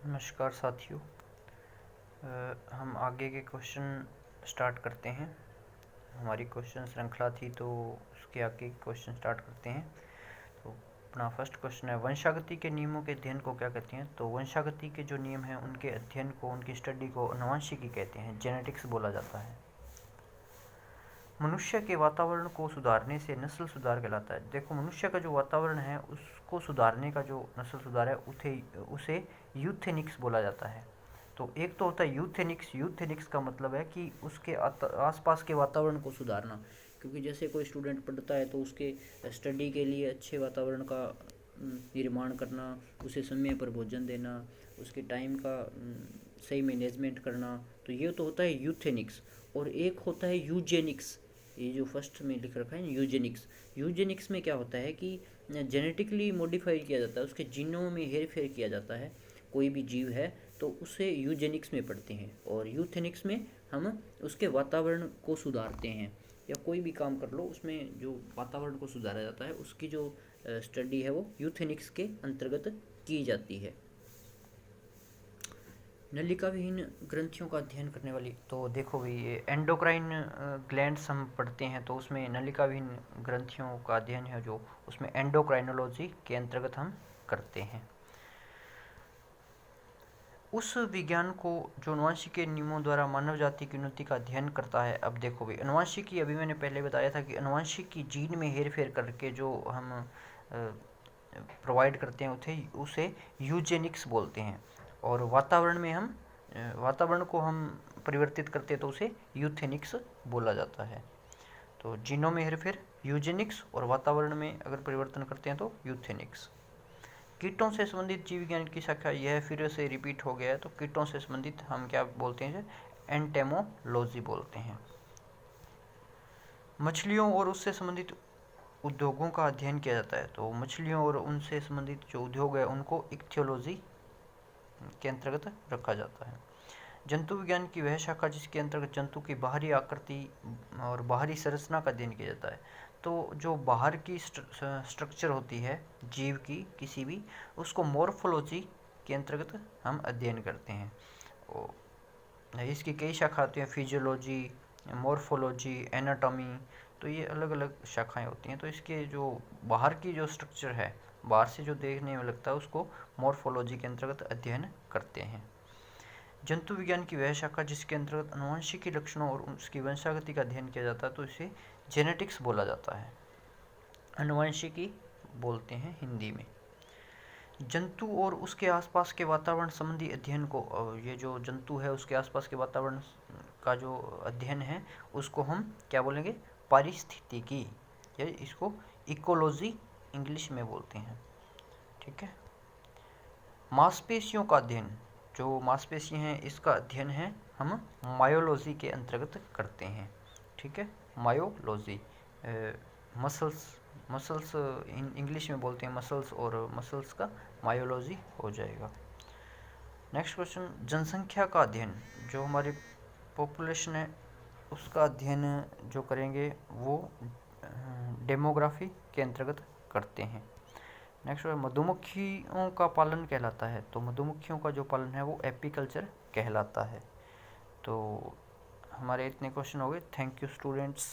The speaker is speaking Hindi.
नमस्कार साथियों। हम आगे के क्वेश्चन स्टार्ट करते हैं। हमारी क्वेश्चन श्रृंखला थी तो उसके आगे क्वेश्चन स्टार्ट करते हैं। तो अपना फर्स्ट क्वेश्चन है, वंशागति के नियमों के अध्ययन को क्या कहते हैं? तो वंशागति के जो नियम हैं उनके अध्ययन को, उनकी स्टडी को अनुवांशिकी कहते हैं, जेनेटिक्स बोला जाता है। मनुष्य के वातावरण को सुधारने से नस्ल सुधार कहलाता है। देखो, मनुष्य का जो वातावरण है उसको सुधारने का जो नस्ल सुधार है उसे यूथेनिक्स बोला जाता है। तो एक तो होता है यूथेनिक्स। यूथेनिक्स का मतलब है कि उसके आसपास के वातावरण को सुधारना, क्योंकि जैसे कोई स्टूडेंट पढ़ता है तो उसके स्टडी के लिए अच्छे वातावरण का निर्माण करना, उसे समय पर भोजन देना, उसके टाइम का सही मैनेजमेंट करना, तो ये तो होता है यूथेनिक्स। और एक होता है यूजेनिक्स। ये जो फर्स्ट में लिख रखा है ना, यूजेनिक्स। यूजेनिक्स में क्या होता है कि जेनेटिकली मॉडिफाई किया जाता है, उसके जीनों में हेर फेर किया जाता है, कोई भी जीव है तो उसे यूजेनिक्स में पढ़ते हैं। और यूथेनिक्स में हम उसके वातावरण को सुधारते हैं, या कोई भी काम कर लो उसमें जो वातावरण को सुधारा जाता है उसकी जो स्टडी है वो यूथेनिक्स के अंतर्गत की जाती है। नलिका विहीन ग्रंथियों का अध्ययन करने वाली, तो देखो भाई ये एंडोक्राइन ग्लैंड्स हम पढ़ते हैं तो उसमें नलिका विहीन ग्रंथियों का अध्ययन है जो उसमें एंडोक्राइनोलॉजी के अंतर्गत हम करते हैं। उस विज्ञान को जो अनुवांशिकी के नियमों द्वारा मानव जाति की उन्नति का अध्ययन करता है। अब देखो भाई, अनुवांशिकी अभी मैंने पहले बताया था कि अनुवांशिकी जीन में हेर फेर करके जो हम प्रोवाइड करते हैं उसे यूजेनिक्स बोलते हैं। और वातावरण में हम वातावरण को हम परिवर्तित करते हैं तो उसे यूथेनिक्स बोला जाता है। तो जीनों में हेरफेर यूजेनिक्स, और वातावरण में अगर परिवर्तन करते हैं तो यूथेनिक्स। कीटों से संबंधित जीव विज्ञान की शाखा, यह फिर से रिपीट हो गया है, तो कीटों से संबंधित हम क्या बोलते हैं? एंटेमोलॉजी बोलते हैं। मछलियों और उससे संबंधित उद्योगों का अध्ययन किया जाता है, तो मछलियों और उनसे संबंधित जो उद्योग है उनको इक्थियोलॉजी के अंतर्गत रखा जाता है। जंतु विज्ञान की वह शाखा जिसके अंतर्गत जंतु की बाहरी आकृति और बाहरी संरचना का अध्ययन किया जाता है। तो जो बाहर की स्ट्रक्चर होती है जीव की किसी भी, उसको मॉर्फोलॉजी के अंतर्गत हम अध्ययन करते हैं। इसकी कई शाखा होती हैं, फिजियोलॉजी, मॉर्फोलॉजी, एनाटॉमी, तो ये अलग अलग शाखाएं होती हैं। तो इसके जो बाहर की जो स्ट्रक्चर है, बाहर से जो देखने में लगता है, उसको मॉर्फोलॉजी के अंतर्गत अध्ययन करते हैं। जंतु विज्ञान की वह शाखा जिसके अंतर्गत अनुवांशिकी लक्षणों और उसकी वंशागति का अध्ययन किया जाता है, तो इसे जेनेटिक्स बोला जाता है। अनुवांशिकी बोलते हैं हिंदी में। जंतु और उसके आसपास के वातावरण संबंधी अध्ययन को, ये जो जंतु है उसके आसपास के वातावरण का जो अध्ययन है उसको हम क्या बोलेंगे? पारिस्थितिकी, या इसको इकोलॉजी इंग्लिश में बोलते हैं। ठीक है। मांसपेशियों का अध्ययन, जो मांसपेशी हैं इसका अध्ययन है हम मायोलॉजी के अंतर्गत करते हैं। ठीक है, मायोलॉजी। मसल्स इंग्लिश में बोलते हैं मसल्स, और मसल्स का मायोलॉजी हो जाएगा। नेक्स्ट क्वेश्चन, जनसंख्या का अध्ययन, जो हमारी पॉपुलेशन है उसका अध्ययन जो करेंगे वो डेमोग्राफी के अंतर्गत करते हैं। नेक्स्ट मधुमक्खियों का पालन कहलाता है, तो मधुमक्खियों का जो पालन है वो एपीकल्चर कहलाता है। तो हमारे इतने क्वेश्चन हो गए। Thank you students.